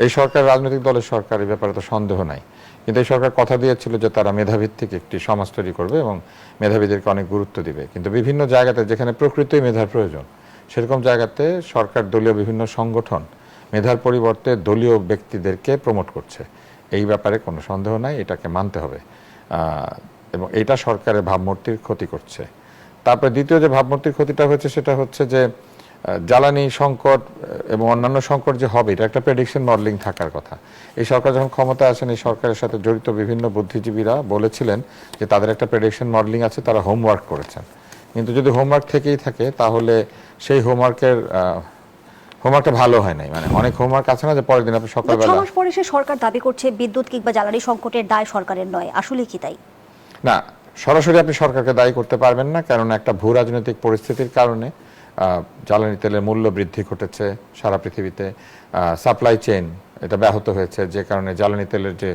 এই সরকার রাজনৈতিক দলের সরকার, এই ব্যাপারে তো সন্দেহ নাই। কিন্তু এই সরকার কথা দিয়েছিল যে তারা মেধাভিত্তিক একটি সমাজ তৈরি করবে এবং মেধাবীদেরকে অনেক গুরুত্ব দিবে। কিন্তু বিভিন্ন জায়গাতে যেখানে প্রকৃতই মেধার প্রয়োজন, সেরকম জায়গাতে সরকার দলীয় বিভিন্ন সংগঠন মেধার পরিবর্তে দলীয় ব্যক্তিদেরকে প্রমোট করছে। এই ব্যাপারে কোনো সন্দেহ নাই, এটাকে মানতে হবে। এবং এটা সরকারের ভাবমূর্তির ক্ষতি করছে। তারপরে দ্বিতীয় যে ভাবমূর্তির ক্ষতিটা হচ্ছে সেটা হচ্ছে যে জ্বালানি সংকট এবং অন্যান্য সংকট যে হবে, এটা একটা প্রেডিকশন মডেলিং থাকার কথা। এই সরকার যখন ক্ষমতায় আসেন, এই সরকারের সাথে জড়িত বিভিন্ন বুদ্ধিজীবীরা বলেছিলেন যে তাদের একটা প্রেডিকশন মডেলিং আছে, তারা হোমওয়ার্ক করেছেন। কিন্তু যদি হোমওয়ার্ক থেকেই থাকে তাহলে সেই হোমওয়ার্কটা ভালো হয় নাই। মানে অনেক হোমওয়ার্ক আছে না যে পরের দিন আপনি সকালবেলা। 6 মাস পরে সে সরকার দাবি করছে বিদ্যুৎ কিংবা জ্বালানি সংকটের দায় সরকারের নয়, আসলে কি তাই? না, সরাসরি আপনি সরকারকে দায়ী করতে পারবেন না, কারণ একটা ভূ রাজনৈতিক পরিস্থিতির কারণে জ্বালানি তেলের মূল্য বৃদ্ধি ঘটেছে সারা পৃথিবীতে। সাপ্লাই চেইন এটা ব্যাহত হয়েছে, যে কারণে জ্বালানি তেলের যে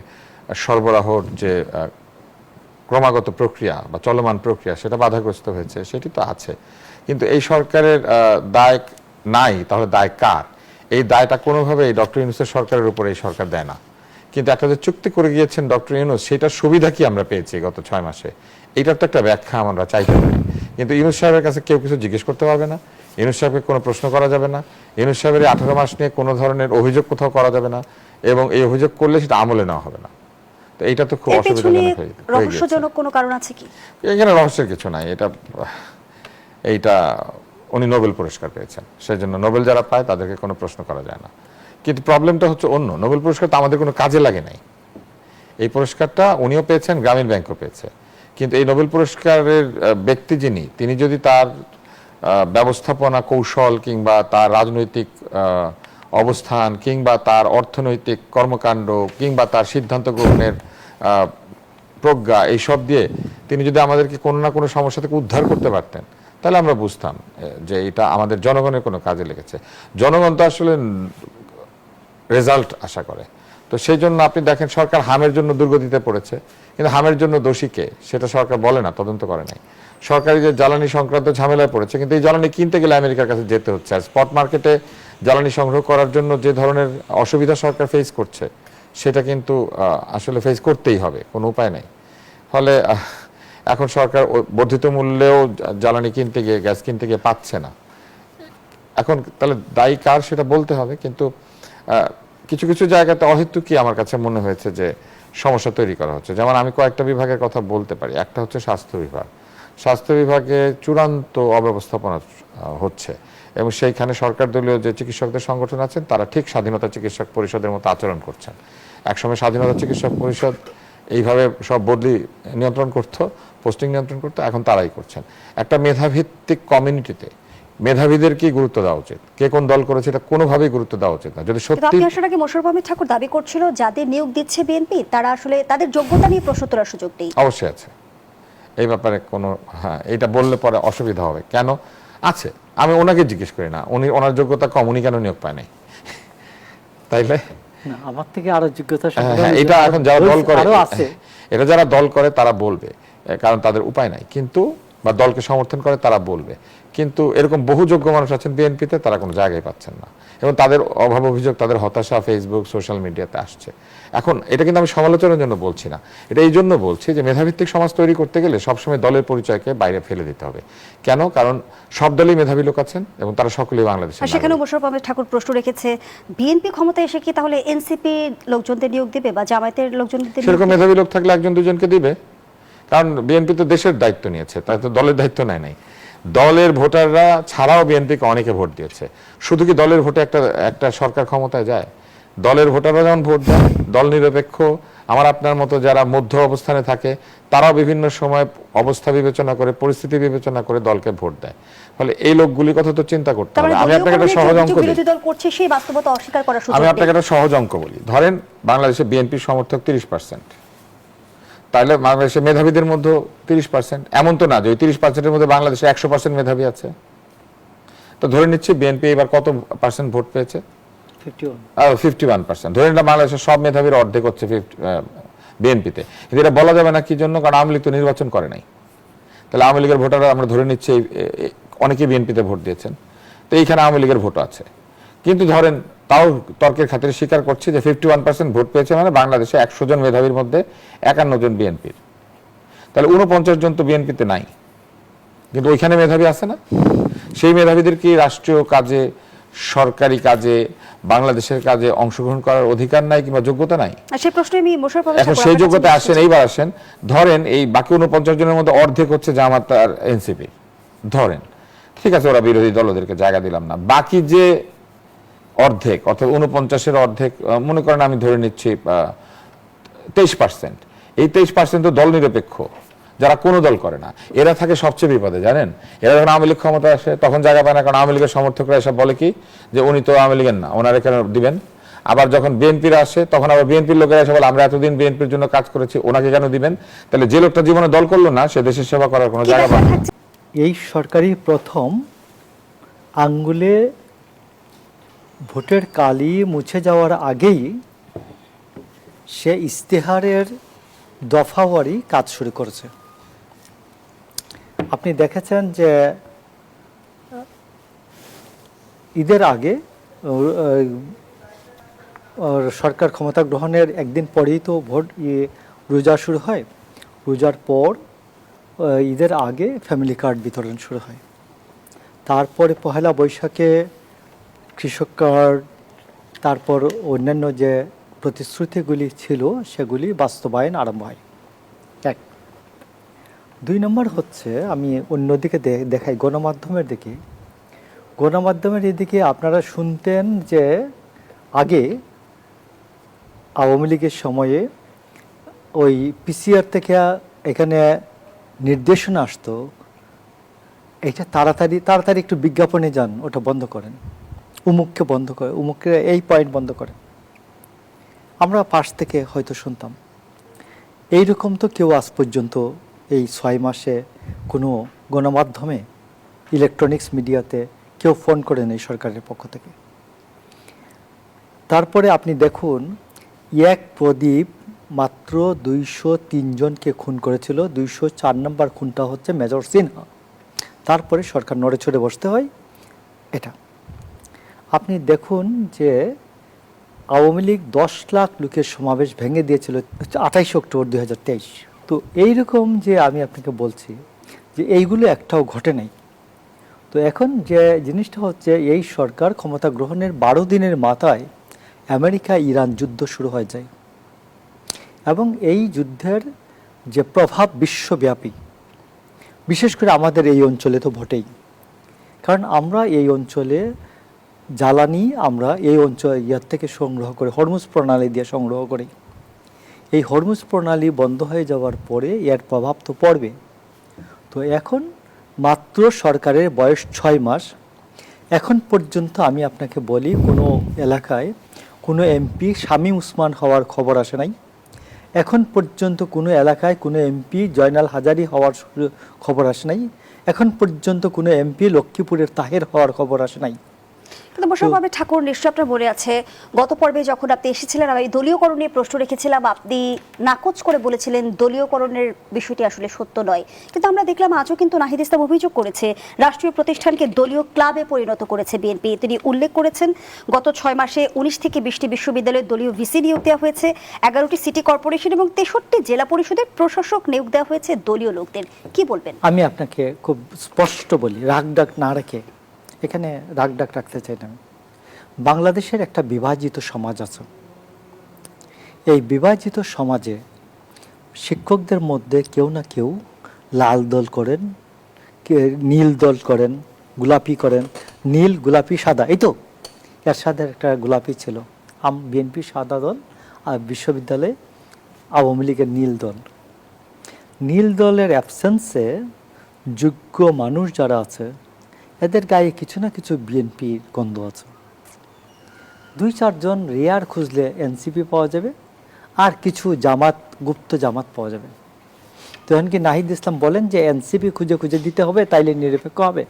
সরবরাহর যে ক্রমাগত প্রক্রিয়া বা চলমান প্রক্রিয়া সেটা বাধাগ্রস্ত হয়েছে, সেটি তো আছে। কিন্তু এই সরকারের দায় নাই, তাহলে দায় কার? এই দায়টা কোনোভাবেই ডক্টর ইউনূসের সরকারের উপরে এই সরকার দেয় না। কিন্তু একটা যে চুক্তি করে গিয়েছেন ডক্টর ইউনূস, সেটার সুবিধা কি আমরা পেয়েছি গত 6 মাসে? এইটার তো একটা ব্যাখ্যা আমরা চাইতে পারি। কিন্তু ইউনূস সাহেবের কাছে কেউ কিছু জিজ্ঞেস করতে পারবে না, ইউনূস সাহেবকে কোনো প্রশ্ন করা যাবে না, ইউনূস সাহেবের 18 মাস নিয়ে কোনো ধরনের অভিযোগ কোথাও করা যাবে না, এবং এই অভিযোগ করলে সেটা আমলে নেওয়া হবে না। তো এইটা তো খুব অসুবিধাজনক হয়ে গেছে। রহস্যজনক কোনো কারণ আছে কি? এখানে রহস্যের কিছু নাই। এইটা উনি নোবেল পুরস্কার পেয়েছেন, সেই জন্য নোবেল যারা পায় তাদেরকে কোনো প্রশ্ন করা যায় না। কিন্তু প্রবলেমটা হচ্ছে অন্য, নোবেল পুরস্কার তো আমাদের কোনো কাজে লাগে নাই। এই পুরস্কারটা উনিও পেয়েছেন, গ্রামীণ ব্যাংকও পেয়েছে। কিন্তু এই নোবেল পুরস্কারের ব্যক্তি যিনি, তিনি যদি তার ব্যবস্থাপনা কৌশল কিংবা তার রাজনৈতিক অবস্থান কিংবা তার অর্থনৈতিক কর্মকাণ্ড কিংবা তার সিদ্ধান্ত গ্রহণের প্রজ্ঞা, এইসব দিয়ে তিনি যদি আমাদেরকে কোনো না কোনো সমস্যা থেকে উদ্ধার করতে পারতেন, তাহলে আমরা বুঝতাম যে এটা আমাদের জনগণের কোনো কাজে লেগেছে। জনগণ তো আসলে রেজাল্ট আশা করে। তো সেই জন্য আপনি দেখেন সরকার হামের জন্য দুর্গতিতে পড়েছে, কিন্তু হামের জন্য দোষী কে সেটা সরকার বলে না, তদন্ত করে নাই। সরকারি যে জ্বালানি সংক্রান্ত ঝামেলায় পড়েছে, কিন্তু এই জ্বালানি কিনতে গেলে আমেরিকার কাছে যেতে হচ্ছে। আর স্পট মার্কেটে জ্বালানি সংগ্রহ করার জন্য যে ধরনের অসুবিধা সরকার ফেস করছে, সেটা কিন্তু আসলে ফেস করতেই হবে, কোনো উপায় নাই। ফলে এখন সরকার বর্ধিত মূল্যেও জ্বালানি কিনতে গিয়ে, গ্যাস কিনতে গিয়ে পাচ্ছে না। এখন তাহলে দায়ী কার সেটা বলতে হবে। কিন্তু কিছু কিছু জায়গাতে অহেতুকই আমার কাছে মনে হয়েছে যে সমস্যা তৈরি করা হচ্ছে। যেমন আমি কয়েকটা বিভাগের কথা বলতে পারি। একটা হচ্ছে স্বাস্থ্য বিভাগ। স্বাস্থ্য বিভাগে চূড়ান্ত অব্যবস্থাপনা হচ্ছে, এবং সেইখানে সরকার দলীয় যে চিকিৎসকদের সংগঠন আছেন তারা ঠিক স্বাধীনতা চিকিৎসক পরিষদের মতো আচরণ করছেন। একসময় স্বাধীনতা চিকিৎসক পরিষদ এইভাবে সব বদলি নিয়ন্ত্রণ করতো, পোস্টিং নিয়ন্ত্রণ করতো, এখন তারাই করছেন। একটা মেধাভিত্তিক কমিউনিটিতে মেধাবীদের কি গুরুত্ব দেওয়া উচিত, কে কোন দল করেছে এটা কোনোভাবেই গুরুত্ব দেওয়া উচিত না। যদি সত্যি আগে মোশাররফ আহমেদ ঠাকুর দাবি করছিল যাদের নিয়োগ দিচ্ছে বিএনপি তারা আসলে তাদের যোগ্যতা নিয়ে প্রশ্ন তোলার সুযোগ নেই। অবশ্যই আছে এই ব্যাপারে কোনো, এইটা বললে পরে অসুবিধা হবে। কেন আছে আমি ওনাকে জিজ্ঞেস করি না, ওনার যোগ্যতা কম, উনি কেন নিয়োগ পায় নাই? তাইলে আমার থেকে আরো যোগ্যতা এটা এখন যারা দল করে, এটা যারা দল করে তারা বলবে, কারণ তাদের উপায় নাই। কিন্তু বা দলকে সমর্থন করে তারা বলবে। কিন্তু এরকম বহু যোগ্য মানুষ আছেন বিএনপিতে, তারা কোনো জায়গায় পাচ্ছেন না, এবং তাদের অভাব অভিযোগ, তাদের হতাশা ফেসবুক সোশ্যাল মিডিয়াতে আসছে। এখন এটা কিন্তু আমি সমালোচনার জন্য বলছি না, এটা এই জন্য বলছি যে মেধাভিত্তিক সমাজ তৈরি করতে গেলে সবসময় দলের পরিচয়কে বাইরে ফেলে দিতে হবে। কেন? কারণ সব দলেই মেধাবী লোক আছেন এবং তারা সকলেই বাংলাদেশে। সেখানে মোশাররফ আহমেদ ঠাকুর প্রশ্ন রেখেছে, বিএনপি ক্ষমতায় এসে কি তাহলে এনসিপি লোকজনদের নিয়োগ দিবে বা জামায়াতের লোকজনদের? সেরকম মেধাবী লোক থাকলে একজন দুজনকে দিবে, কারণ বিএনপি তো দেশের দায়িত্ব নিয়েছে, তাই তো দলের দায়িত্ব নেয় নাই। দলের ভোটাররা ছাড়াও বিএনপিকে অনেকে ভোট দিয়েছে। শুধু কি দলের ভোটে একটা সরকার ক্ষমতায় যায়? দলের ভোটাররা যেমন ভোট দেয়, দল নিরপেক্ষ আমার আপনার মতো যারা মধ্য অবস্থানে থাকে তারাও বিভিন্ন সময় অবস্থা বিবেচনা করে, পরিস্থিতি বিবেচনা করে দলকে ভোট দেয়। ফলে এই লোকগুলির কথা তো চিন্তা করতে হবে। আমি আপনাকে একটা সহজ অঙ্ক দিই, আমি আপনাকে একটা সহজ অঙ্ক বলি। ধরেন বাংলাদেশে বিএনপির সমর্থক 30%, তাহলে বাংলাদেশের মেধাবীদের মধ্যে 30%, এমন তো না যে ওই 30%-এর মধ্যে বাংলাদেশে 100% মেধাবী আছে। তো ধরে নিচ্ছি বিএনপি এবার কত পার্সেন্ট ভোট পেয়েছে? 51%। ধরে নিলাম বাংলাদেশের সব মেধাবীর অর্ধেক হচ্ছে বিএনপিতে। কিন্তু এটা বলা যাবে না কি জন্য? কারণ আওয়ামী লীগ তো নির্বাচন করে নাই। তাহলে আওয়ামী লীগের ভোটাররা আমরা ধরে নিচ্ছি অনেকেই বিএনপিতে ভোট দিয়েছেন, তো এইখানে আওয়ামী লীগের ভোট আছে। কিন্তু ধরেন তাও তর্কের খাতিরে স্বীকার করছি যে 51% ভোট পেয়েছে মানে বাংলাদেশে 100 জন মেধাবীর মধ্যে 51 জন বিএনপির, তাহলে 49 জন তো বিএনপিতে নাই, কিন্তু ওইখানে মেধাবী আছে না? সেই মেধাবীদের কি রাষ্ট্রীয় কাজে, সরকারি কাজে, বাংলাদেশের কাজে অংশগ্রহণ করার অধিকার নাই কিংবা যোগ্যতা নাই? সেই প্রশ্নে আমি মোশাররফ হোসেন এখন সেই যোগ্যতা আসেন, এইবার আসেন, ধরেন এই বাকি 49 জনের মধ্যে অর্ধেক হচ্ছে জামাত আর এনসিপি, ধরেন ঠিক আছে, ওরা বিরোধী দল, ওদেরকে জায়গা দিলাম না, বাকি যে অর্ধেক অর্থাৎ 49-এর অর্ধেক, মনে করেন আমি ধরে নিচ্ছি 23%, এই 23% তো দল নিরপেক্ষ, যারা কোনো দল করে না, এরা থাকে সবচেয়ে বিপদে, জানেন? এরা যখন আওয়ামী লীগ ক্ষমতা আসে তখন জায়গা পায় না, কারণ আওয়ামী লীগের সমর্থকরা এসব বলে কি যে উনি তো আওয়ামী লীগের না, ওনারা কেন দিবেন? আবার যখন বিএনপির আসে তখন আবার বিএনপির লোকেরা এসে বলে আমরা এতদিন বিএনপির জন্য কাজ করেছি, ওনাকে কেন দিবেন? তাহলে যে লোকটা জীবনে দল করলো না সে দেশের সেবা করার কোনো জায়গা পায় না। এই সরকারই প্রথম আঙ্গুলে ভোটের কালি মুছে যাওয়ার আগেই সে ইস্তেহারের দফাওয়ারি কাজ শুরু করেছে। আপনি দেখেছেন যে ঈদের আগে সরকার ক্ষমতা গ্রহণের একদিন পরেই তো রোজা শুরু হয়, রোজার পর ঈদের আগে ফ্যামিলি কার্ড বিতরণ শুরু হয়, তারপরে পহেলা বৈশাখে কৃষক কার্ড, তারপর অন্যান্য যে প্রতিশ্রুতিগুলি ছিল সেগুলি বাস্তবায়ন আরম্ভ হয়। এক, 2 নম্বর হচ্ছে আমি অন্যদিকে দেখাই গণমাধ্যমের দিকে। গণমাধ্যমের এদিকে আপনারা শুনতেন যে আগে আওয়ামী লীগের সময়ে ওই পিসিআর থেকে এখানে নির্দেশনা আসতো, এটা তাড়াতাড়ি একটু বিজ্ঞাপনে যান, ওটা বন্ধ করেন, উমুককে বন্ধ করে, উমুককে এই পয়েন্ট বন্ধ করেন। আমরা পাশ থেকে হয়তো শুনতাম। এইরকম তো কেউ আজ পর্যন্ত এই 6 মাসে কোনো গণমাধ্যমে, ইলেকট্রনিক্স মিডিয়াতে কেউ ফোন করেন এই সরকারের পক্ষ থেকে। তারপরে আপনি দেখুন, এক প্রদীপ মাত্র 203 জনকে খুন করেছিল, 204 নম্বর খুনটা হচ্ছে মেজর সিনহা। তারপরে সরকার নড়ে চড়ে বসতে হয়। এটা আপনি দেখুন যে আওয়ামী লীগ 10 লাখ লোকের সমাবেশ ভেঙে দিয়েছিল 28 অক্টোবর 2023। তো এইরকম যে আমি আপনাকে বলছি যে এইগুলো একটাও ঘটে নাই। তো এখন যে জিনিসটা হচ্ছে, এই সরকার ক্ষমতা গ্রহণের 12 দিনের মাথায় আমেরিকা ইরান যুদ্ধ শুরু হয়ে যায়, এবং এই যুদ্ধের যে প্রভাব বিশ্বব্যাপী, বিশেষ করে আমাদের এই অঞ্চলে তো বটেই, কারণ আমরা এই অঞ্চলে জ্বালানি আমরা এই অঞ্চল ইয়ার থেকে সংগ্রহ করে, হরমুজ প্রণালী দিয়ে সংগ্রহ করি। এই হরমুজ প্রণালী বন্ধ হয়ে যাওয়ার পরে এর প্রভাব তো পড়বে। তো এখন মাত্র সরকারের বয়স 6 মাস, এখন পর্যন্ত আমি আপনাকে বলি কোনো এলাকায় কোনো এমপি শামীম উসমান হওয়ার খবর আসে নাই। এখন পর্যন্ত কোনো এলাকায় কোনো এমপি জয়নাল হাজারি হওয়ার খবর আসে নাই। এখন পর্যন্ত কোনো এমপি লক্ষ্মীপুরের তাহের হওয়ার খবর আসে নাই। কিন্তু মোশাররফ ঠাকুর, নিশ্চয় আপনার মনে আছে গত পর্বে যখন আপনি এসেছিলেন আমি দলীয়করণ নিয়ে প্রশ্ন রেখেছিলাম, আপনি নাকচ করে বলেছিলেন দলীয়করণের বিষয়টি আসলে সত্য নয়। কিন্তু আমরা দেখলাম আজও কিন্তু নাহিদ ইসলাম অভিযোগ করেছে রাষ্ট্রীয় প্রতিষ্ঠানকে দলীয় ক্লাবে পরিণত করেছে বিএনপি। তিনি উল্লেখ করেছেন গত 6 মাসে 19 থেকে 20টি বিশ্ববিদ্যালয়ে দলীয় ভিসি নিয়োগ দেওয়া হয়েছে, 11টি সিটি কর্পোরেশন এবং 63টি জেলা পরিষদের প্রশাসক নিয়োগ দেওয়া হয়েছে দলীয় লোকদের। কি বলবেন? আমি আপনাকে খুব স্পষ্ট বলি, রাগ ডাক না রেখে, এখানে রাগ ডাক রাখতে চাই না। বাংলাদেশের একটা বিভাজিত সমাজ আছে। এই বিভাজিত সমাজে শিক্ষকদের মধ্যে কেউ না কেউ লাল দল করেন, নীল দল করেন, গোলাপি করেন। নীল, গোলাপি, সাদা, এই তো এরশাদের একটা গোলাপি ছিল, বিএনপি সাদা দল, আর বিশ্ববিদ্যালয়ে আওয়ামী লীগের নীল দল। নীল দলের অ্যাবসেন্সে যোগ্য মানুষ যারা আছে এদের গায়ে কিছু না কিছু বিএনপির গন্ধ আছে। 2-4 জন রেয়ার খুঁজলে এনসিপি পাওয়া যাবে, আর কিছু জামাত, গুপ্ত জামাত পাওয়া যাবে। তখন কি নাহিদ ইসলাম বলেন যে এনসিপি খুঁজে খুঁজে দিতে হবে তাইলে নিরপেক্ষ হবে?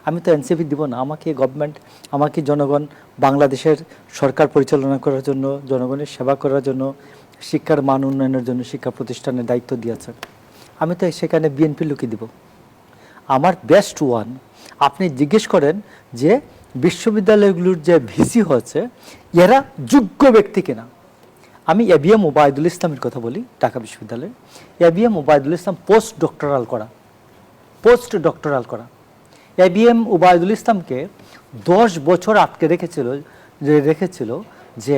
আমি তো এনসিপি দিব না। আমাকে গভর্নমেন্ট, আমাকে জনগণ বাংলাদেশের সরকার পরিচালনা করার জন্য, জনগণের সেবা করার জন্য, শিক্ষার মান উন্নয়নের জন্য শিক্ষা প্রতিষ্ঠানের দায়িত্ব দিয়েছে। আমি তো সেখানে বিএনপি লোকই দিব। আমার বেস্ট ওয়ান, আপনি জিজ্ঞেস করেন যে বিশ্ববিদ্যালয়গুলোর যে ভিসি হচ্ছে এরা যোগ্য ব্যক্তি কিনা। আমি এবিএম ওবায়দুল ইসলামের কথা বলি, ঢাকা বিশ্ববিদ্যালয়ে এবিএম ওবায়দুল ইসলাম পোস্ট ডক্টরাল করা। এবিএম ওবায়দুল ইসলামকে 10 বছর আটকে রেখেছিল যে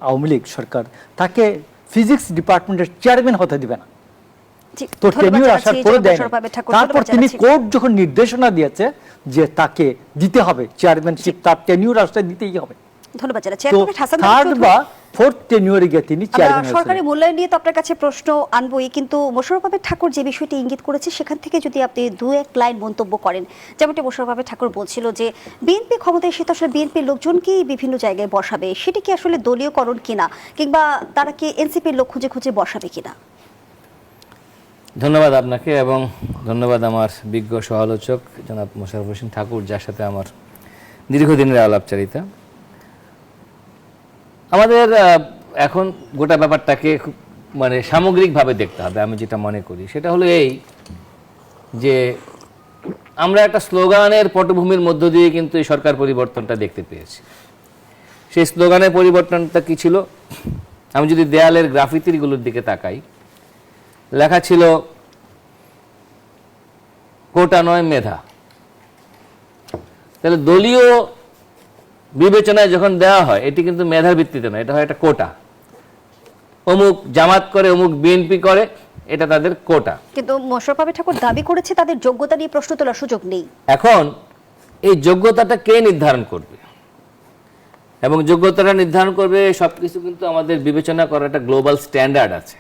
আওয়ামী লীগ সরকার তাকে ফিজিক্স ডিপার্টমেন্টের চেয়ারম্যান হতে দিবে না। তো টেনিউর আসার পরে দেয়। তারপর তিনি কোর্ট যখন নির্দেশনা দিয়েছে যে তাকে দিতে হবে চেয়ারম্যানশিপ, তার টেনিউর আসলে দিতেই হবে। ধন্যবাদ জানাচ্ছি। থার্ড বা ফোর্থ টেনিউরে গিয়ে তিনি চেয়ারম্যান হয়েছেন। সরকারি মূল্যায়ন নিয়ে তো আপনার কাছে প্রশ্ন আনবই, কিন্তু মোশাররফ আহমেদ ঠাকুর যে বিষয়টি ইঙ্গিত করেছে সেখান থেকে যদি আপনি 2-1 লাইন মন্তব্য করেন। যেমনটি মোশাররফ আহমেদ ঠাকুর বলছিল যে বিএনপি ক্ষমতায় এসে তো আসলে বিএনপির লোকজনকেই বিভিন্ন জায়গায় বসাবে, সেটি কি আসলে দলীয়করণ কিনা, কিংবা তারা কি এনসিপির লোক খুঁজে খুঁজে বসাবে কিনা? ধন্যবাদ আপনাকে এবং ধন্যবাদ আমার বিজ্ঞ সমালোচক জনাব মোশাররফ হোসেন ঠাকুর, যার সাথে আমার দীর্ঘদিনের আলাপচারিতা। আমাদের এখন গোটা ব্যাপারটাকে খুব সামগ্রিকভাবে দেখতে হবে। আমি যেটা মনে করি সেটা হলো এই যে আমরা একটা স্লোগানের পটভূমির মধ্য দিয়ে কিন্তু এই সরকার পরিবর্তনটা দেখতে পেয়েছি। সেই স্লোগানের পরিবর্তনটা কি ছিল? আমি যদি দেয়ালের গ্রাফিতিগুলোর দিকে তাকাই, লেখা ছিল কোটা নয় মেধা। তাহলে দলীয় বিবেচনায় যখন দেওয়া হয় এটি কিন্তু মেধার ভিত্তিতে নয়, এটা হয় একটা কোটা। অমুক জামাত করে, অমুক বিএনপি করে, এটা তাদের কোটা। কিন্তু মোশাররফ আহমেদ ঠাকুর দাবি করেছে তাদের যোগ্যতা নিয়ে প্রশ্ন তোলার সুযোগ নেই। এখন এই যোগ্যতাটা কে নির্ধারণ করবে এবং যোগ্যতাটা নির্ধারণ করবে সবকিছু কিন্তু আমাদের বিবেচনা করার একটা গ্লোবাল স্ট্যান্ডার্ড আছে।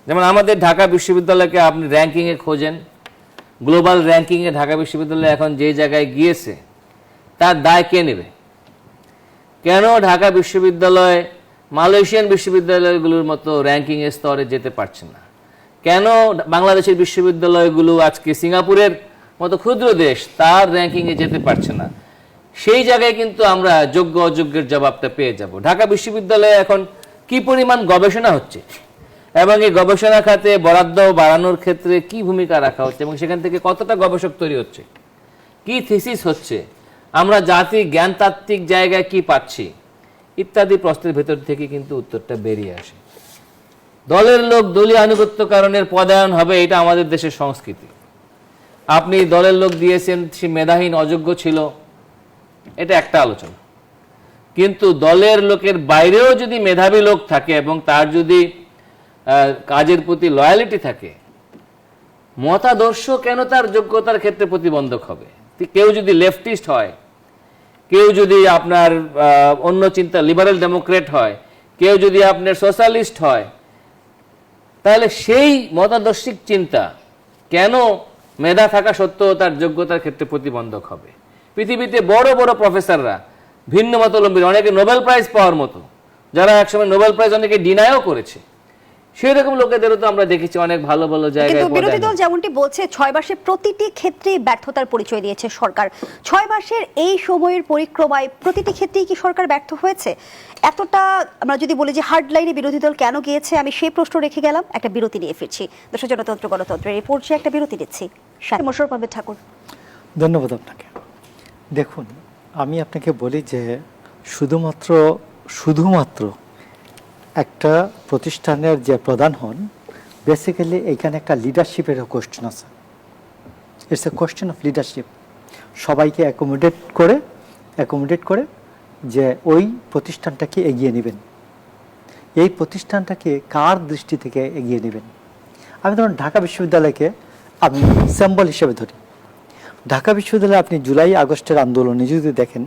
যেমন আমাদের ঢাকা বিশ্ববিদ্যালয়কে আপনি র্যাঙ্কিংয়ে খোঁজেন, গ্লোবাল র্যাঙ্কিংয়ে ঢাকা বিশ্ববিদ্যালয় এখন যে জায়গায় গিয়েছে তার দায় কে নেবে? কেন ঢাকা বিশ্ববিদ্যালয় মালয়েশিয়ান বিশ্ববিদ্যালয়গুলোর মতো র্যাঙ্কিংয়ের স্তরে যেতে পারছে না? কেন বাংলাদেশের বিশ্ববিদ্যালয়গুলো আজকে সিঙ্গাপুরের মতো ক্ষুদ্র দেশ তার র্যাঙ্কিংয়ে যেতে পারছে না? সেই জায়গায় কিন্তু আমরা যোগ্য অযোগ্যের জবাবটা পেয়ে যাব। ঢাকা বিশ্ববিদ্যালয়ে এখন কি পরিমাণ গবেষণা হচ্ছে এবং এই গবেষণা খাতে বরাদ্দ বাড়ানোর ক্ষেত্রে কি ভূমিকা রাখা হচ্ছে এবং সেখান থেকে কতটা গবেষক তৈরি হচ্ছে, কি থিসিস হচ্ছে, আমরা জাতি জ্ঞানতাত্ত্বিক জায়গায় কি পাচ্ছি ইত্যাদি প্রশ্নের ভেতর থেকে কিন্তু উত্তরটা বেরিয়ে আসে। দলের লোক দলীয় আনুগত্য কারণের পদায়ন হবে, এটা আমাদের দেশের সংস্কৃতি। আপনি দলের লোক দিয়েছেন, সে মেধাহীন অযোগ্য ছিল, এটা একটা আলোচনা। কিন্তু দলের লোকের বাইরেও যদি মেধাবী লোক থাকে এবং তার যদি কাজের প্রতি লয়ালিটি থাকে, মতাদর্শ কেন তার যোগ্যতার ক্ষেত্রে প্রতিবন্ধক হবে? কেউ যদি লেফটিস্ট হয়, কেউ যদি আপনার অন্য চিন্তা লিবারেল ডেমোক্রেট হয়, কেউ যদি আপনার সোশ্যালিস্ট হয়, তাহলে সেই মতাদর্শিক চিন্তা কেন মেধা থাকা সত্ত্বেও তার যোগ্যতার ক্ষেত্রে প্রতিবন্ধক হবে? পৃথিবীতে বড় বড় প্রফেসররা ভিন্ন মতাবলম্বী, অনেকে নোবেল প্রাইজ পাওয়ার মতো, যারা একসময় নোবেল প্রাইজ অনেকে ডিনায়ও করেছে, সেই রকম লোকেদেরও তো আমরা দেখেছি অনেক ভালো ভালো জায়গায়। কিন্তু বিরোধী দল যেমনটি বলছে 6 মাসের প্রতিটি ক্ষেত্রে ব্যর্থতার পরিচয় দিয়েছে সরকার। 6 মাসের এই সময়ের পরিক্রমায় প্রতিটি ক্ষেত্রেই কি সরকার ব্যর্থ হয়েছে? এতটা আমরা যদি বলি যে হার্ড লাইনে বিরোধী দল কেন গিয়েছে, আমি সেই প্রশ্ন রেখে গেলাম। একটা বিরতি নিয়ে ফিরছি। দেশের জনতন্ত্র গণতন্ত্রের এই পর্যায়ে একটা বিরতি নিচ্ছি। মোশাররফ আহমেদ ঠাকুর, ধন্যবাদ আপনাকে। দেখুন, আমি আপনাকে বলি যে শুধুমাত্র একটা প্রতিষ্ঠানের যে প্রধান হন, বেসিক্যালি এখানে একটা লিডারশিপের কোয়েশ্চেন আছে। It's a question of leadership. সবাইকে অ্যাকোমোডেট করে যে ওই প্রতিষ্ঠানটাকে এগিয়ে নেবেন, এই প্রতিষ্ঠানটাকে কার দৃষ্টি থেকে এগিয়ে নেবেন। আমি ধরুন ঢাকা বিশ্ববিদ্যালয়কে আমি স্যাম্পল হিসেবে ধরি। ঢাকা বিশ্ববিদ্যালয়ে আপনি জুলাই আগস্টের আন্দোলনে যদি দেখেন,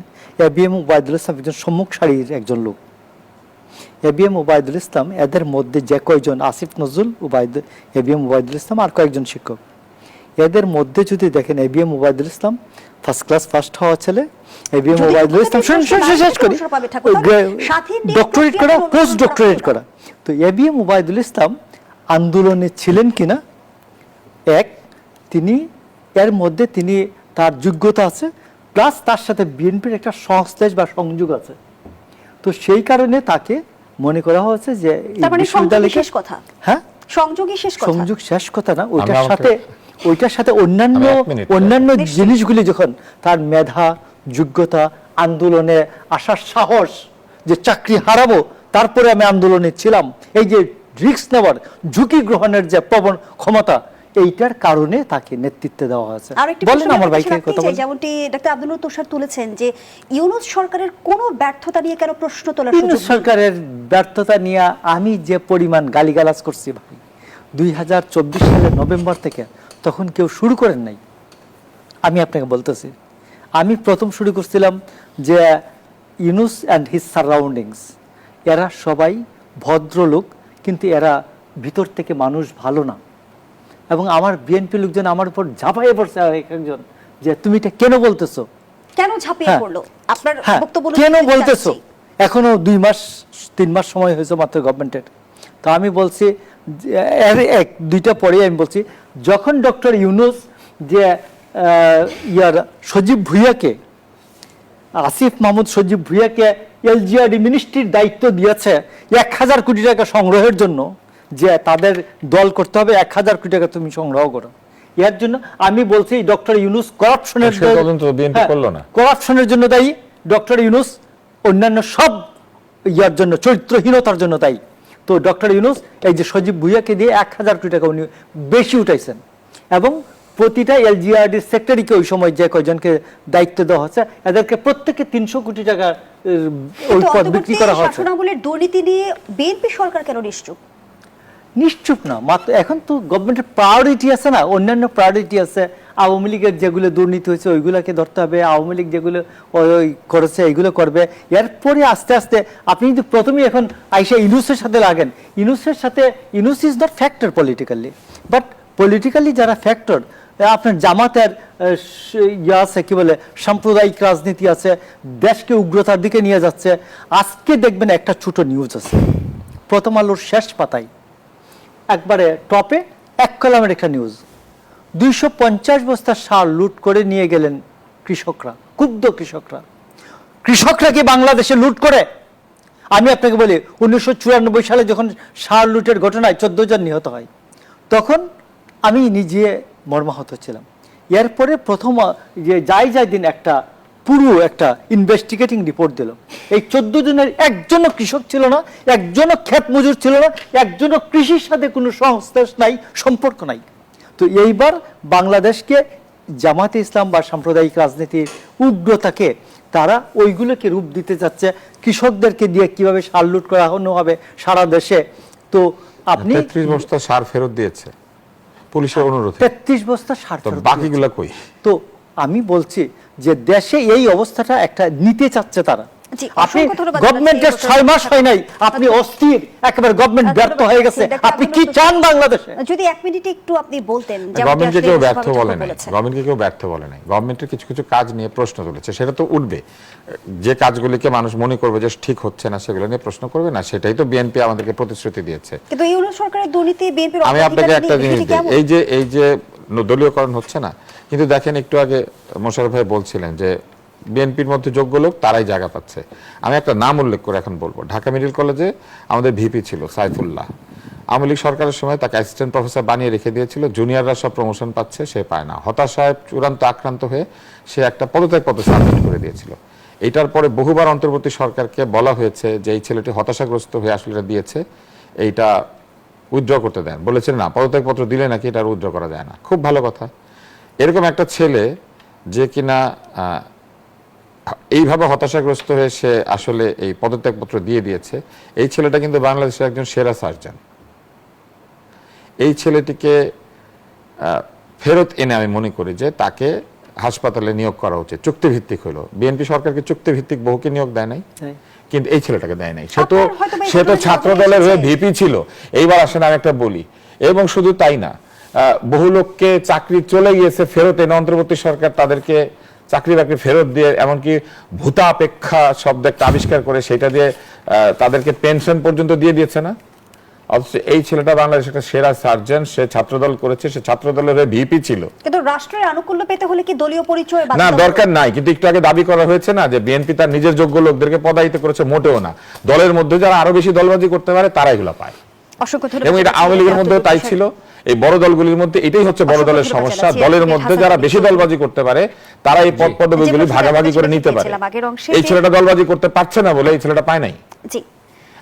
এবিএম ওবায়দুল ইসলাম একজন সম্মুখ সারির একজন লোক। এবিএম ওবায়দুল ইসলাম, এদের মধ্যে যে কয়জন, আসিফ নজরুল, এবিএম ওবায়দুল ইসলাম আর কয়েকজন শিক্ষক, এদের মধ্যে যদি দেখেন এবিএম ওবায়দুল ইসলাম ফার্স্ট ক্লাস ফার্স্ট হওয়া ছেলে। এবিএম ওবায়দুল ইসলাম শেষ করি ডক্টরেট করা, পোস্ট ডক্টরেট করা। তো এবিএম ওবায়দুল ইসলাম আন্দোলনে ছিলেন কিনা, তিনি এর মধ্যে তার যোগ্যতা আছে, প্লাস তার সাথে বিএনপির একটা সংশ্লেষ বা সংযোগ আছে। তো সেই কারণে তাকে মনে করা হয়েছে যে সংযোগ শেষ কথা না, ওইটার সাথে অন্যান্য জিনিসগুলি যখন তার মেধা, যোগ্যতা, আন্দোলনে আসার সাহস, যে চাকরি হারাবো তারপরে আমি আন্দোলনে ছিলাম, এই যে রিস্ক নেওয়ার, ঝুঁকি গ্রহণের যে প্রবণ ক্ষমতা, এইটার কারণে তাকে নেতৃত্ব দেওয়া হয়েছে। আরেকটি বলেন প্রশ্ন আমার আপনার ভাইকে কাছে রাখতে কথা চাই, বলেন। যেমনটি ডাক্তার আব্দুল নূর তুষার তুলেছেন যে ইউনূস সরকারের কোনো ব্যর্থতা নিয়ে কেন প্রশ্ন তোলার সুযোগ ইউনূস নেই? সরকারের ব্যর্থতা নিয়ে আমি যে পরিমাণ গালিগালাজ করছি ভাই 2024 সালের নভেম্বর থেকে, তখন কেউ শুরু করেন নাই। আমি আপনাকে বলতেছি, আমি প্রথম শুরু করছিলাম যে ইউনূস অ্যান্ড হিজ সারাউন্ডিংস, এরা সবাই ভদ্রলোক, কিন্তু এরা ভিতর থেকে মানুষ ভালো না। এবং আমার বিএনপি লোকজন আমার উপর ঝাঁপাইয়ে পড়ছে একজন, যে তুমি এটা কেন বলতেছো? কেন ঝাঁপিয়ে হ্যাঁ। পড়লো? আপনার হ্যাঁ, বক্তব্য কেন শুনতে বলতেছো? চাচ্ছি। এখনো 2 মাস 3 মাস সময় হয়েছে মাত্র গভর্নমেন্টের। তো আমি বলছি দুইটা পরে আমি বলছি, যখন ডক্টর ইউনূস যে সজীব ভুঁইয়াকে, আসিফ মাহমুদ সজীব ভুঁইয়াকে এলজিআরডি মিনিস্ট্রির দায়িত্ব দিয়েছে 1000 কোটি টাকা সংগ্রহের জন্য, যে তাদের দল করতে হবে 1000 কোটি টাকা তুমি সংগ্রহ করো, এর জন্য আমি বলছি ডক্টর ইউনূস করাপশনের সে তদন্ত বিএনপি করলো না। করাপশনের জন্য দায়ী ডক্টর ইউনূস, অন্যান্য সব ইয়ার জন্য, চরিত্রহীনতার জন্য দায়ী। তো ডক্টর ইউনূস এই যে সজীব ভুঁইয়াকে দিয়ে 1000 কোটি টাকা উনি বেশি উঠাইছেন, এবং প্রতিটা এলজিআরডির সেক্রেটারিকে ওই সময় যে কয়জনকে দায়িত্ব দেওয়া হচ্ছে, এদেরকে প্রত্যেককে 300 কোটি টাকা ওই কিন্তু পদ বিক্রি করা হচ্ছে। শাসনামলের দুর্নীতি নিয়ে বিএনপি সরকার কেন নিশ্চুপ? নিশ্চুপ না, মাত্র এখন তো গভর্নমেন্টের প্রায়োরিটি আছে না, অন্যান্য প্রায়োরিটি আছে। আওয়ামী লীগের যেগুলো দুর্নীতি হয়েছে ওইগুলোকে ধরতে হবে, আওয়ামী লীগ যেগুলো ওই করেছে এইগুলো করবে। এরপরে আস্তে আস্তে আপনি যদি প্রথমেই এখন আইসা ইউনূসের সাথে লাগেন, ইউনূসের সাথে, Yunus is not factor politically, but politically যারা ফ্যাক্টর, আপনার জামাতের ইয়ে আছে, কি বলে, সাম্প্রদায়িক রাজনীতি আছে, দেশকে উগ্রতার দিকে নিয়ে যাচ্ছে। আজকে দেখবেন একটা ছোট নিউজ আছে প্রথম আলোর শেষ পাতায়, একবারে টপে 1 কলামের একটা নিউজ, 250 বস্তা সার লুট করে নিয়ে গেলেন কৃষকরা, ক্ষুব্ধ কৃষকরা। কৃষকরা কি বাংলাদেশে লুট করে? আমি আপনাকে বলি, 1994 সালে যখন সার লুটের ঘটনায় 14 জন নিহত হয়, তখন আমি নিজে মর্মাহত ছিলাম। এরপরে প্রথম যে যাই দিন একটা পুরো একটা ইনভেস্টিগেটিং রিপোর্ট দিল, এই 14 জনের একজনও কৃষক ছিল না, একজনও ক্ষেত মজুর ছিল না, একজনও কৃষির সাথে কোনো সংশ্লেষ নাই, সম্পর্ক নাই। তো এইবার বাংলাদেশকে জামাতে ইসলাম বা সাম্প্রদায়িক রাজনীতির উগ্রতাকে তারা ওইগুলোকে রূপ দিতে যাচ্ছে, কৃষকদেরকে দিয়ে কিভাবে সার লুট করা হবে সারা দেশে। তো আপনি 33 বস্তা সার ফেরত দিয়েছে পুলিশের অনুরোধে, 33 বস্তা সার তো ফেরত বাকিগুলা কই? তো আমি বলছি যে দেশে এই অবস্থাটা একটা নিতে চাচ্ছে তারা। জি, আপনি অসংখ্য ধন্যবাদ গভর্নমেন্টের জানাচ্ছি। 6 মাস হয় নাই, আপনি অস্থির, একেবারে গভর্নমেন্ট ব্যর্থ হয়ে গেছে। আপনি কি চান বাংলাদেশে? যদি 1 মিনিটে একটু আপনি বলতেন, যেমনটি গভর্নমেন্টকে আসলে কেউ ব্যর্থ সভাপতি বলে নাই, বলেছেন। গভর্নমেন্টকে কেউ ব্যর্থ বলে নাই। গভর্নমেন্টের কিছু কিছু কাজ নিয়ে প্রশ্ন তুলেছে, সেটা তো উঠবে। যে কাজগুলিকে মানুষ মনে করবে যে ঠিক হচ্ছে না, সেগুলো নিয়ে প্রশ্ন করবে না, সেটাই তো বিএনপি আমাদেরকে প্রতিশ্রুতি দিয়েছে। কিন্তু ইউনূস সরকারের দুর্নীতি বিএনপির আমি আপনাকে একটা জিনিস দিই, এই যে দলীয়করণ হচ্ছে না, কিন্তু দেখেন একটু আগে মোশাররফ ভাই বলছিলেন যে বিএনপির মধ্যে যোগ্য লোক তারাই জায়গা পাচ্ছে। আমি একটা নাম উল্লেখ করে এখন বলবো, ঢাকা মেডিকেল কলেজে আমাদের ভিপি ছিল সাইফুল্লাহ, আওয়ামী লীগ সরকারের সময় তাকে অ্যাসিস্ট্যান্ট প্রফেসর বানিয়ে রেখে দিয়েছিল, জুনিয়ররা সব প্রমোশন পাচ্ছে, সে পায় না। হতাশায় চূড়ান্ত আক্রান্ত হয়ে সে একটা পদত্যাগপত্র সাবমিট করে দিয়েছিল। এটার পরে বহুবার অন্তর্বর্তী সরকারকে বলা হয়েছে যে এই ছেলেটি হতাশাগ্রস্ত হয়ে আসলে এটা দিয়েছে, এইটা উইথড্র করতে দেন। বলেছেন না, পদত্যাগপত্র দিলে নাকি এটা উইথড্র করা যায় না। খুব ভালো কথা। এরকম একটা ছেলে যে কিনা এইভাবে হতাশাগ্রস্ত হয়ে সে আসলে এই পদত্যাগপত্র দিয়ে দিয়েছে, এই ছেলেটা কিন্তু বাংলাদেশের একজন সেরা সার্জন। এই ছেলেটিকে ফেরত এনে আমি মনে করি যে তাকে হাসপাতালে নিয়োগ করা উচিত, চুক্তিভিত্তিক হলো। বিএনপি সরকারকে চুক্তিভিত্তিক বহুকে নিয়োগ দেয় নাই, কিন্তু এই ছেলেটাকে দেয় নাই। সে তো ছাত্র দলের হয়ে ভিপি ছিল। এইবার আসেন আমি একটা বলি, এবং শুধু তাই না, বহু লোককে চাকরি চলে গিয়েছে ফেরত এনে অন্তর্বর্তী সরকার তাদেরকে চাকরি বাকরি ফেরত দিয়ে, এমনকি ভূতাপেক্ষা শব্দ একটা আবিষ্কার করে সেটা দিয়ে তাদেরকে পেনশন পর্যন্ত দিয়ে দিয়েছে না। অথচ এই ছেলেটা বাংলাদেশের একটা সেরা সার্জন, সে ছাত্রদল করেছে, সে ছাত্রদলের ভিপি ছিল। কিন্তু রাষ্ট্রের আনুকূল্য পেতে হলে কি দলীয় পরিচয় না, দরকার নাই। কিন্তু একটু আগে দাবি করা হয়েছে না যে বিএনপি তার নিজের যোগ্য লোকদেরকে পদায়িত করেছে, মোটেও না। দলের মধ্যে যারা আরো বেশি দলবাজি করতে পারে তারা এগুলো পায়, অসংখ্য এবং এটা আওয়ামী লীগের মধ্যেও তাই ছিল, এই বড় দলগুলির মধ্যে এটাই হচ্ছে বড় দলের অসংখ্য সমস্যা। ধন্যবাদ। দলের হাসান মধ্যে আলী যারা চৌধুরী। বেশি দলবাজি করতে পারে তারা এই পদ পদবিগুলি প্রশ্নটা ভাগাভাগি করে আপনার নিতে পারে। চেয়েছিলাম আগের অংশে এই যে- ছেলেটা দলবাজি করতে পারছে না বলে এই ছেলেটা পায় নাই। জি,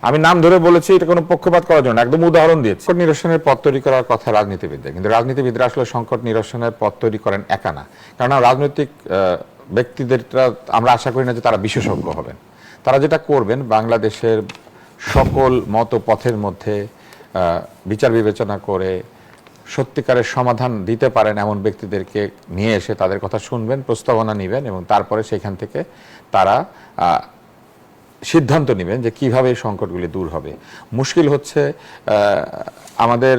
আমি নাম ধরে বলেছি, এটা কোনো পক্ষপাত করার জন্য একদম উদাহরণ দিয়েছি। সংকট নিরসনের পথ তৈরি করার কথা রাজনীতিবিদদের, কিন্তু রাজনীতিবিদরা আসলে সংকট নিরসনের পথ তৈরি করেন একা না। কারণ রাজনৈতিক ব্যক্তিদের আমরা আশা করি না যে তারা বিশেষজ্ঞ হবেন। তারা যেটা করবেন, বাংলাদেশের সকল মত পথের মধ্যে বিচার বিবেচনা করে সত্যিকারের সমাধান দিতে পারেন এমন ব্যক্তিদেরকে নিয়ে এসে তাদের কথা শুনবেন, প্রস্তাবনা নেবেন এবং তারপরে সেখান থেকে তারা সিদ্ধান্ত নেবেন যে কিভাবে এই সংকটগুলি দূর হবে। মুশকিল হচ্ছে আমাদের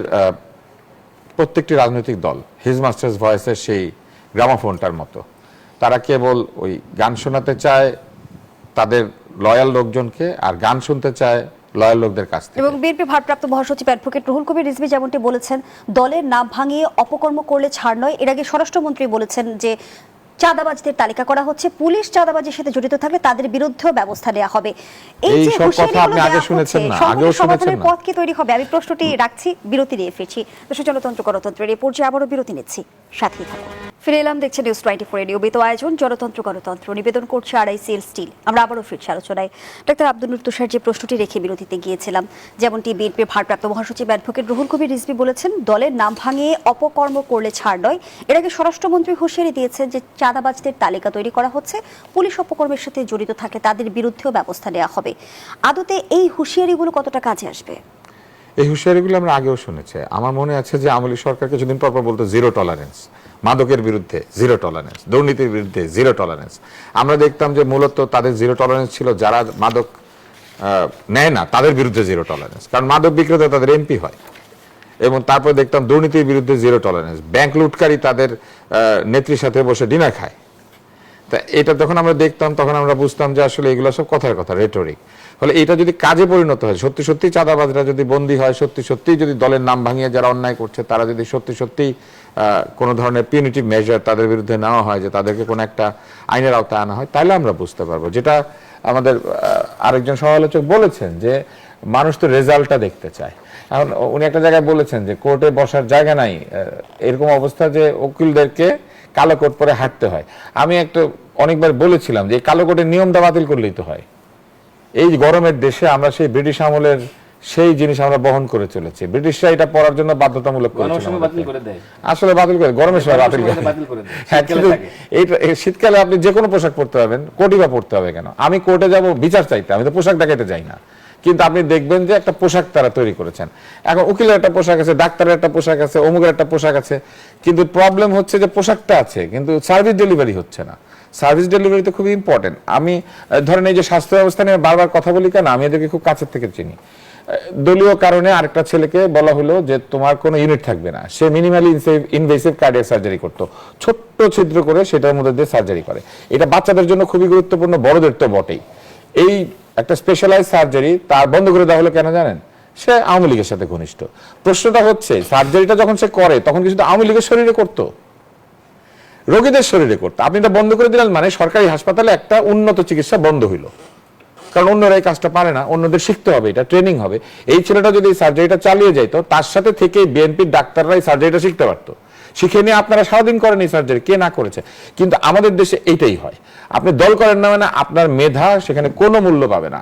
প্রত্যেকটি রাজনৈতিক দল হিজ মাস্টার্স ভয়েসের সেই গ্রামাফোনটার মতো, তারা কেবল ওই গান শোনাতে চায় তাদের লয়াল লোকজনকে, আর গান শুনতে চায় লয়াল লোকদের কাছ থেকে। এবং বিএনপি ভারপ্রাপ্ত মহাসচিব অ্যাডভোকেট রুহুল কবির রিজভী যেমনটি বলেছেন, দলের নাম ভাঙিয়ে অপকর্ম করলে ছাড় নয়। এর আগে স্বরাষ্ট্রমন্ত্রী বলেছেন যে চাঁদাবাজদের তালিকা করা হচ্ছে, পুলিশ চাঁদাবাজির সাথে জড়িত থাকলে তাদের বিরুদ্ধেও ব্যবস্থা নেওয়া হবে। এই যে সব কথা হুঁশিয়ারিগুলো আপনি আগে দেওয়া শুনেছেন হচ্ছে, না, সংকটের আগেও শুনেছেন সমাধানের না। পথ কি তৈরি হবে? আমি প্রশ্নটি রাখছি, বিরতি নিয়ে ফিরছি। দেশ জনতন্ত্র গণতন্ত্রের এই পর্যায়ে আবারও বিরতি নিচ্ছি, সাথেই থাকুন। ফিরে এলাম, দেখছেন নিউজ 24 নিয়মিত আয়োজন জনতন্ত্র গণতন্ত্র, নিবেদন করছে RICL স্টিল। আমরা আবারও ফিরছি আলোচনায়। ডাক্তার আব্দুল নূর তুষার যে প্রশ্নটি রেখে বিরতিতে গিয়েছিলাম, যেমনটি বিএনপির ভারপ্রাপ্ত মহাসচিব অ্যাডভোকেট রুহুল কবির রিজভী বলেছেন, দলের নাম ভাঙিয়ে অপকর্ম করলে ছাড় নয়। এর আগে স্বরাষ্ট্রমন্ত্রী হুঁশিয়ারি দিয়েছেন যে চাঁদাবাজদের তালিকা তৈরি করা হচ্ছে, পুলিশ অপকর্মের সাথে জড়িত থাকলে তাদের বিরুদ্ধেও ব্যবস্থা নেওয়া হবে। আদতে এই হুঁশিয়ারিগুলো কতটা কাজে আসবে? এই হুঁশিয়ারিগুলো আমরা আগেও শুনেছি। আমার মনে আছে যে আওয়ামী লীগ সরকার কিছুদিন পর বলতো জিরো টলারেন্স, মাদকের বিরুদ্ধে জিরো টলারেন্স, দুর্নীতির বিরুদ্ধে জিরো টলারেন্স। আমরা দেখতাম যে মূলত তাদের জিরো টলারেন্স ছিল যারা মাদক নেয় না তাদের বিরুদ্ধে জিরো টলারেন্স, কারণ মাদক বিক্রেতা তাদের এমপি হয়। এবং তারপর দেখতাম দুর্নীতির বিরুদ্ধে জিরো টলারেন্স, ব্যাংক লুটকারী তাদের নেত্রীর সাথে বসে ডিনার খায়। তা এটা যখন আমরা দেখতাম তখন আমরা বুঝতাম যে আসলে এগুলো সব কথার কথা, রেটরিক। ফলে এটা যদি কাজে পরিণত হয়, সত্যি সত্যি চাঁদাবাজরা যদি বন্দী হয়, সত্যি সত্যি যদি দলের নাম ভাঙিয়ে যারা অন্যায় করছে তারা যদি সত্যি সত্যি কোনো ধরনের পিউনিটিভ মেজার তাদের বিরুদ্ধে নেওয়া হয়, যে তাদেরকে কোনো একটা আইনের আওতায় আনা হয়, তাহলে আমরা বুঝতে পারবো। যেটা আমাদের আরেকজন সমালোচক বলেছেন যে মানুষ তো রেজাল্টটা দেখতে চায়। এখন উনি একটা জায়গায় বলেছেন যে কোর্টে বসার জায়গা নাই, এরকম অবস্থা যে উকিলদেরকে কালো কোট পরে হাঁটতে হয়। আমি একটা অনেকবার বলেছিলাম যে এই কালো কোটের নিয়মটা বাতিল করলেই তো হয়। এই গরমের দেশে আমরা সেই ব্রিটিশ আমলের সেই জিনিস আমরা বহন করে চলেছি। ব্রিটিশরা এটা পড়ার জন্য বাধ্যতামূলক করেছিল, আসলে বাতিল করে গরমের সময় বাতিল করে। হ্যাঁ, কিন্তু এই শীতকালে আপনি যে কোনো পোশাক পরতে পারবেন, কোটই বা পরতে হবে কেন? আমি কোর্টে যাব বিচার চাইতে, আমি তো পোশাক দেখাইতে যাই না। কিন্তু আপনি দেখবেন যে একটা পোশাক তারা তৈরি করেছেন। এখন উকিলের একটা পোশাক আছে, ডাক্তারের একটা পোশাক আছে, অমুকের একটা পোশাক আছে, কিন্তু প্রবলেম হচ্ছে যে পোশাকটা আছে কিন্তু সার্ভিস ডেলিভারি হচ্ছে না। সার্ভিস ডেলিভারি তো খুবই ইম্পর্টেন্ট। আমি ধরেন এই যে স্বাস্থ্য ব্যবস্থা নিয়ে বারবার কথা বলি কেন, আমি এদেরকে খুব কাছের থেকে চিনি। দলীয় কারণে আরেকটা ছেলেকে বলা হলো যে তোমার কোনো ইউনিট থাকবে না, সে মিনিমালি ইনভেসিভ কার্ডিয়াক সার্জারি করতো, ছোট্ট ছিদ্র করে সেটার মধ্যে দিয়ে সার্জারি করে। এটা বাচ্চাদের জন্য খুবই গুরুত্বপূর্ণ, বড়দের তো বটেই। এই একটা স্পেশালাইজ সার্জারি তার বন্ধ করে দেওয়া হলো কেন জানেন? সে আওয়ামী লীগের সাথে ঘনিষ্ঠ। প্রশ্নটা হচ্ছে সার্জারিটা যখন সে করে তখন কি শুধু আওয়ামী লীগের শরীরে করতো? রোগীদের শরীরে করতো। আপনি এটা বন্ধ করে দিলেন মানে সরকারি হাসপাতালে একটা উন্নত চিকিৎসা বন্ধ হইলো, কারণ অন্যরা এই কাজটা পারে না, অন্যদের শিখতে হবে, এটা ট্রেনিং হবে। এই ছেলেটা যদি সার্জারিটা চালিয়ে যেত, তার সাথে থেকে বিএনপির ডাক্তাররা এই সার্জারিটা শিখতে পারতো। শিখে নিয়ে আপনারা সারাদিন করেন এই সার্জারি, কে না করেছে। কিন্তু আমাদের দেশে এইটাই হয়, আপনি দল করেন না মানে আপনার মেধা সেখানে কোনো মূল্য পাবে না,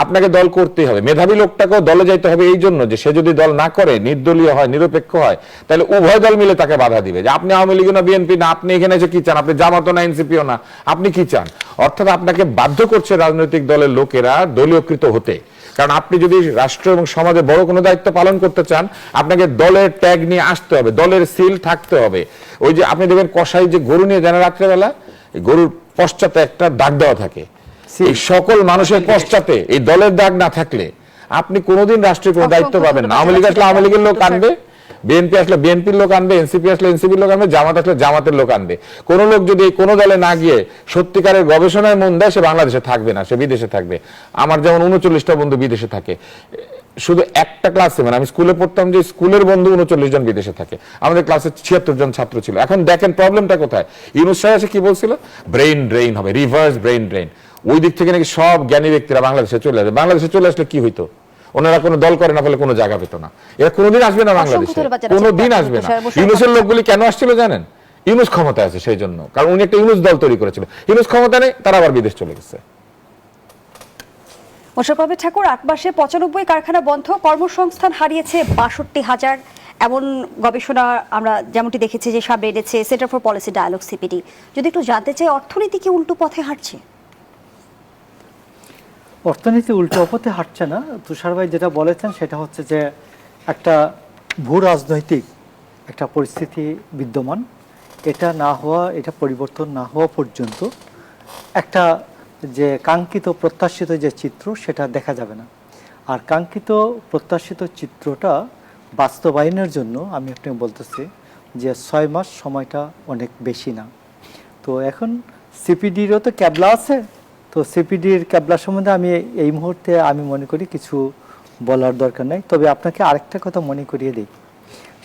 আপনাকে দল করতেই হবে। মেধাবী লোকটাকেও দলে যাইতে হবে এই জন্য যে সে যদি দল না করে, নির্দলীয় হয়, নিরপেক্ষ হয়, তাহলে উভয় দল মিলে তাকে বাধা দিবে যে আপনি আওয়ামী লীগ না বিএনপি না, আপনি এখানে এসে কি চান, আপনি জামাতও না এনসিপিও না, আপনি কি চান। অর্থাৎ আপনাকে বাধ্য করছে রাজনৈতিক দলের লোকেরা দলীয়কৃত হতে। কারণ আপনি যদি রাষ্ট্র এবং সমাজে বড় কোনো দায়িত্ব পালন করতে চান, আপনাকে দলের ট্যাগ নিয়ে আসতে হবে, দলের সিল থাকতে হবে। ওই যে আপনি দেখবেন কসাই যে গরু নিয়ে যান রাত্রেবেলা, গরুর পশ্চাতে একটা দাগ দেওয়া থাকে, এই সকল মানুষের পশ্চাতে এই দলের দাগ না থাকলে আপনি কোনোদিন রাষ্ট্রীয় কোনো দায়িত্ব পাবেন না। আওয়ামী লীগ আসলে আওয়ামী লীগের লোক আনবে, বিএনপি আসলে বিএনপির লোক আনবে, এনসিপি আসলে এনসিপির লোক আনবে, জামাত আসলে জামাতের লোক আনবে। কোন লোক যদি কোনো দলে না গিয়ে সত্যিকারের গবেষণায় মন দেয়, সে বাংলাদেশে থাকবে না, সে বিদেশে থাকবে। আমার যেমন 39টা বন্ধু বিদেশে থাকে, শুধু একটা ক্লাসে, মানে আমি স্কুলে পড়তাম যে স্কুলের বন্ধু 39 জন বিদেশে থাকে, আমাদের ক্লাসে 76 জন ছাত্র ছিল। এখন দেখেন প্রবলেমটা কোথায়। ইউনূস সাহেব এসে কি বলছিল, ব্রেইন ড্রেইন হবে, রিভার্স ব্রেইন ড্রেইন। ওই দিক থেকে নাকি সব জ্ঞানী ব্যক্তিরা বাংলাদেশে চলে আসবে। বাংলাদেশে চলে আসলে কি হইতো? ওনারা কোনো দল করে না বলে কোনো জায়গা পেত না। এরা কোনোদিন আসবে না বাংলাদেশে, ধন্যবাদ জানাচ্ছি। কোনোদিন আসবে না। বসে- ইউনূসের লোকগুলি কেন আসছিল জানেন? ইউনূস ক্ষমতায় আছে সেই জন্য, কারণ উনি একটা ইউনূস দল তৈরি করেছিল। ইউনূস ক্ষমতা নেই, তারা আবার বিদেশ চলে গেছে। মোশাররফ আহমেদ ঠাকুর, 8 মাসে 95 কারখানা বন্ধ, কর্মসংস্থান হারিয়েছে 62,000, এমন গবেষণা আমরা যেমনটি দেখেছি যে সামনে এনেছে centre for policy dialogue CPD. যদি একটু জানতে চাই, অর্থনীতি কি উল্টো পথে হাঁটছে? অর্থনীতি উল্টো পথে হাঁটছে না। তুষার ভাই যেটা বলেছেন সেটা হচ্ছে যে একটা ভূ রাজনৈতিক একটা পরিস্থিতি বিদ্যমান, এটা পরিবর্তন না হওয়া পর্যন্ত একটা যে কাঙ্ক্ষিত প্রত্যাশিত যে চিত্র সেটা দেখা যাবে না। আর কাঙ্ক্ষিত প্রত্যাশিত চিত্রটা বাস্তবায়নের জন্য আমি আপনাকে বলতেছি যে 6 মাস সময়টা অনেক বেশি না। তো এখন সিপিডিরও তো ক্যাবলা আছে, তো সিপিডির ক্যাবলা সম্বন্ধে আমি এই মুহূর্তে আমি মনে করি কিছু বলার দরকার নাই। তবে আপনাকে আরেকটা কথা মনে করিয়ে দিই,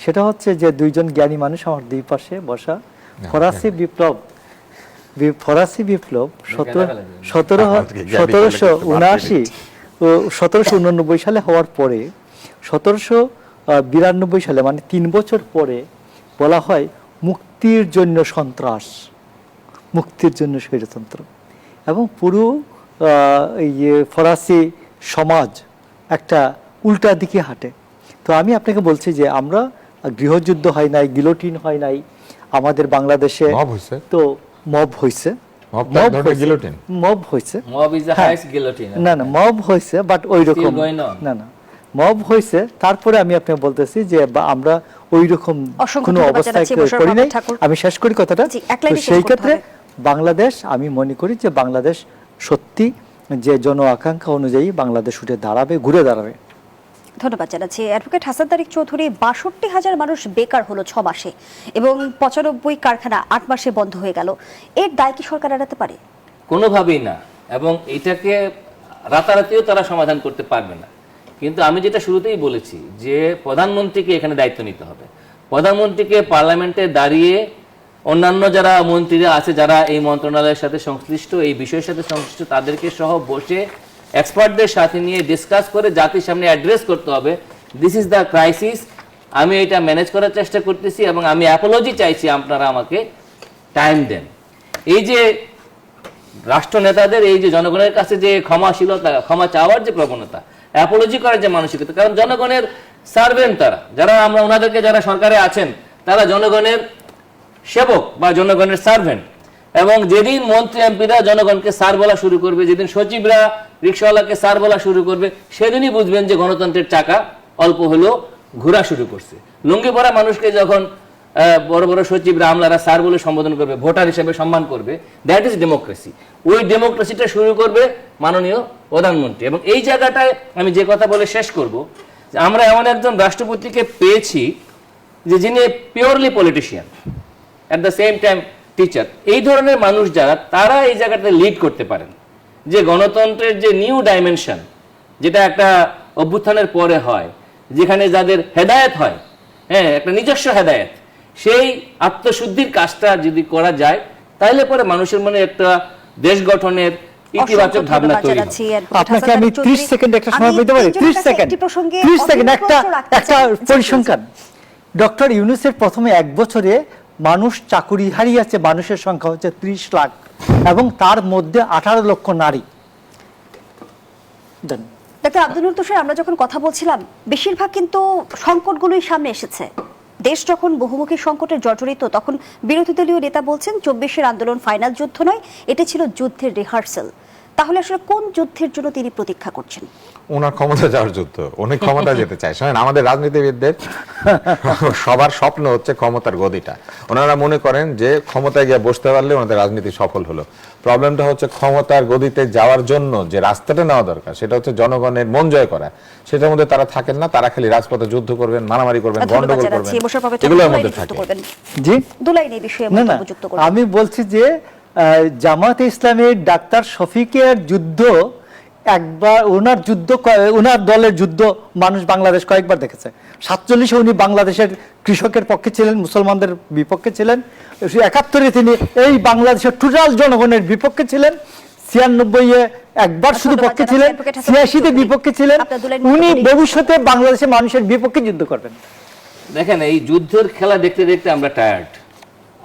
সেটা হচ্ছে যে দুইজন জ্ঞানী মানুষ আমার দুই পাশে বসা, ফরাসি বিপ্লব 1789 সালে হওয়ার পরে 1792 সালে মানে 3 বছর পরে বলা হয় মুক্তির জন্য সন্ত্রাস, মুক্তির জন্য স্বৈরতন্ত্র, এবং পুরো ফরাসি সমাজ একটা উল্টা দিকে হাঁটে। তো আমি আপনাকে বলছি যে আমরা গৃহযুদ্ধ হয় নাই, গিলোটিন হয় নাই আমাদের বাংলাদেশে, তো মব হয়েছে, মব হয়েছে, Mob is the highest guillotine. না মব হয়েছে, বাট ওই রকম Still going on. না মব হয়েছে। তারপরে আমি আপনাকে বলতেছি যে আমরা ওই রকম অসংখ্য কোনো ধন্যবাদ অবস্থায় জানাচ্ছি মোশাররফ করি নাই। আহমেদ ঠাকুর। আমি শেষ করি কথাটা। জি, এক লাইনে তো শেষ সেই করতে ক্ষেত্রে হবে। বাংলাদেশ, আমি মনে করি যে বাংলাদেশ সত্যি যে জন আকাঙ্ক্ষা অনুযায়ী বাংলাদেশ উঠে দাঁড়াবে, ঘুরে দাঁড়াবে। ধন্যবাদ জানাচ্ছি। অ্যাডভোকেট হাসান তারিক চৌধুরী, 62,000 মানুষ বেকার হলো 6 মাসে এবং 95 কারখানা 8 মাসে বন্ধ হয়ে গেল। এর দায় কি সরকার এড়াতে পারে? কোনোভাবেই না, এবং এটাকে রাতারাতিও তারা সমাধান করতে পারবে না। কিন্তু আমি যেটা শুরুতেই বলেছি যে প্রধানমন্ত্রীকে এখানে দায়িত্ব নিতে হবে। প্রধানমন্ত্রীকে পার্লামেন্টে দাঁড়িয়ে অন্যান্য যারা মন্ত্রীরা আছে, যারা এই মন্ত্রণালয়ের সাথে সংশ্লিষ্ট, এই বিষয়ের সাথে সংশ্লিষ্ট, তাদেরকে সহ বসে এক্সপার্টদের সাথে নিয়ে ডিসকাস করে জাতির সামনে অ্যাড্রেস করতে হবে, দিস ইজ দ্য ক্রাইসিস, আমি এটা ম্যানেজ করার চেষ্টা করতেছি এবং আমি অ্যাপোলজি চাইছি, আপনারা আমাকে টাইম দেন। এই যে রাষ্ট্র নেতাদের এই যে জনগণের কাছে যে ক্ষমাশীলতা, ক্ষমা চাওয়ার যে প্রবণতা, অ্যাপোলজি করার যে মানসিকতা, কারণ জনগণের সার্ভেন্ট তারা, যারা আমরা ওনাদেরকে যারা সরকারে আছেন তারা জনগণের সেবক বা জনগণের সার্ভেন্ট। এবং যেদিন মন্ত্রী এমপিরা জনগণকে স্যার বলা শুরু করবে, যেদিন সচিবরা রিক্সাওয়ালাকে স্যার বলা শুরু করবে, সেদিনই বুঝবেন যে গণতন্ত্রের চাকা অল্প হলেও ঘোরা শুরু করছে। লুঙ্গি পরা মানুষকে যখন বড় বড় সচিবরা, আমলারা স্যার বলে সম্বোধন করবে, ভোটার হিসেবে সম্মান করবে, দ্যাট ইজ ডেমোক্রেসি। ওই ডেমোক্রেসিটা শুরু করবে মাননীয় প্রধানমন্ত্রী। এবং এই জায়গাটায় আমি যে কথা বলে শেষ করব, যে আমরা এমন একজন রাষ্ট্রপতিকে পেয়েছি যে যিনি purely politician, at the same time teacher. এই ধরনের মানুষ যারা, তারা এই জায়গাটা লিড করতে পারেন, যে গণতন্ত্রের যে নিউ ডাইমেনশন, যেটা একটা অভ্যুত্থানের পরে হয়, যেখানে যাদের হেদায়েত হয়, হ্যাঁ, একটা নিজস্ব হেদায়েত, সেই আত্মশুদ্ধির কাজটা যদি করা যায়, তাহলে পরে মানুষের মনে একটা দেশ গঠনের ইতিবাচক ভাবনা তৈরি হবে। আপনাকে আমি 30 সেকেন্ড একটা সময় দিতে পারি? 30 সেকেন্ড একটা পরিসংখ্যান। ডক্টর ইউনূসের প্রথমে 1 বছরে মানুষ চাকুরি হারিয়েছে, মানুষের সংখ্যা হচ্ছে 30 লাখ, এবং তার মধ্যে 18 লক্ষ নারী। ডক্টর আব্দুল তুষার, আমরা যখন কথা বলছিলাম, বেশিরভাগ কিন্তু সংকটগুলোই সামনে এসেছে। দেশ যখন বহুমুখী সংকটে জর্জরিত, তখন বিরোধী দলীয় নেতা বলছেন 24-এর আন্দোলন ফাইনাল যুদ্ধ নয়, এটি ছিল যুদ্ধের রিহার্সাল। তাহলে আসলে কোন যুদ্ধের জন্য তিনি প্রতীক্ষা করছেন? ওনার ক্ষমতা যাওয়ার যুদ্ধ, উনি ক্ষমতা যেতে চায়। শোনেন, আমাদের রাজনীতিবিদদের সবার স্বপ্ন হচ্ছে ক্ষমতার গদিটা। ওনারা মনে করেন যে ক্ষমতায় গিয়ে বসতে পারলে ওনাদের রাজনীতি সফল হলো। প্রবলেমটা হচ্ছে ক্ষমতার গদিতে যাওয়ার জন্য যে রাস্তাটা নেওয়া দরকার, সেটা হচ্ছে জনগণের মন জয় করা। সেটার মধ্যে তারা থাকেন না, তারা খালি রাজপথে যুদ্ধ করবেন, মারামারি করবেন, গন্ডগোল করবেন, এগুলোর মধ্যে থাকে। জি, দুলাইন এই বিষয়ে মন্তব্য যুক্ত করবেন। আমি বলছি যে জামাতে ইসলামের ডাক্তার শফিকের যুদ্ধ, একবার ওনার দলের যুদ্ধ মানুষ বাংলাদেশ কয়েকবার দেখেছে। 47-এ উনি বাংলাদেশের কৃষকের পক্ষে ছিলেন, মুসলমানদের বিপক্ষে ছিলেন। 71-এ তিনি এই বাংলাদেশের টোটাল জনগণের বিপক্ষে ছিলেন। 96-এ একবার শুধু ধন্যবাদ পক্ষে জানাচ্ছি ছিলেন, অ্যাডভোকেট হাসান 86-তে চৌধুরী। বিপক্ষে ছিলেন। আব্দুল্লাহ উনি মুস্তফা ভবিষ্যতে বাংলাদেশের মানুষের বিপক্ষে যুদ্ধ করবেন। দেখেন, এই যুদ্ধের খেলা দেখতে দেখতে আমরা টায়ার্ড।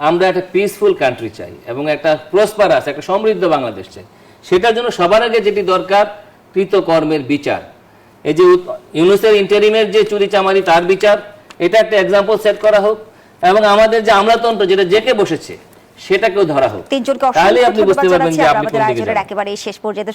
আমরা একটা পিসফুল কান্ট্রি চাই এবং একটা প্রসপারাস, একটা সমৃদ্ধ বাংলাদেশ চাই। সেটার জন্য সবার আগে যেটি দরকার, কৃতকর্মের বিচার। এই যে ইউনূসের ইন্টারিমের যে চুরি চামারি, তার বিচার, এটা একটা এক্সাম্পল সেট করা হোক, এবং আমাদের যে আমলাতন্ত্র যেটা জেকে বসেছে সেটাকেও ধরা হোক। তিনজনকে তাহলে অসংখ্য আপনি বুঝতে ধন্যবাদ পারবেন জানাচ্ছি। যে আমরা আপনি আমাদের কোন দিকে আয়োজনের যাবেন। একেবারে শেষ পর্যায়ে